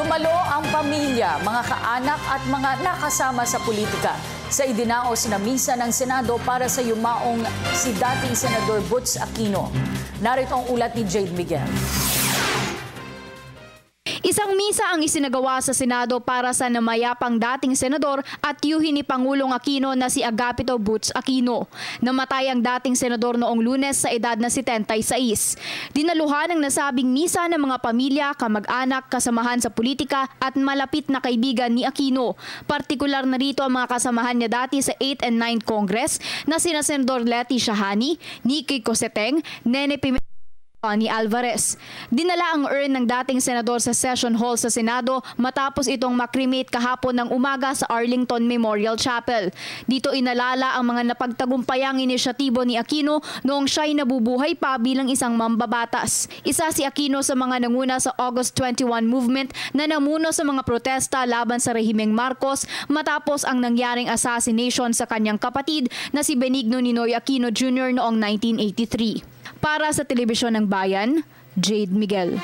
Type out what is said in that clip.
Dumalo ang pamilya, mga kaanak at mga nakasama sa politika sa idinaos na misa ng Senado para sa yumaong si dating Senador Butz Aquino. Narito ang ulat ni Jade Miguel. Isang misa ang isinagawa sa Senado para sa namayapang dating senador at tiyuhin ni Pangulong Aquino na si Agapito Butz Aquino. Namatay ang dating senador noong Lunes sa edad na 76. Dinaluhan ang nasabing misa ng mga pamilya, kamag-anak, kasamahan sa politika at malapit na kaibigan ni Aquino. Partikular na rito ang mga kasamahan niya dati sa 8th and 9th Congress na sina Senador Letty Shahani, Nicky Cosseteng, Nene Pimentel, ni Alvarez. Dinala ang urn ng dating senador sa Session Hall sa Senado matapos itong makremate kahapon ng umaga sa Arlington Memorial Chapel. Dito inalala ang mga napagtagumpayang inisyatibo ni Aquino noong siya'y nabubuhay pa bilang isang mambabatas. Isa si Aquino sa mga nanguna sa August 21 movement na namuno sa mga protesta laban sa rehimeng Marcos matapos ang nangyaring assassination sa kanyang kapatid na si Benigno Ninoy Aquino Jr. noong 1983. Para sa Telebisyon ng Bayan, Jade Miguel.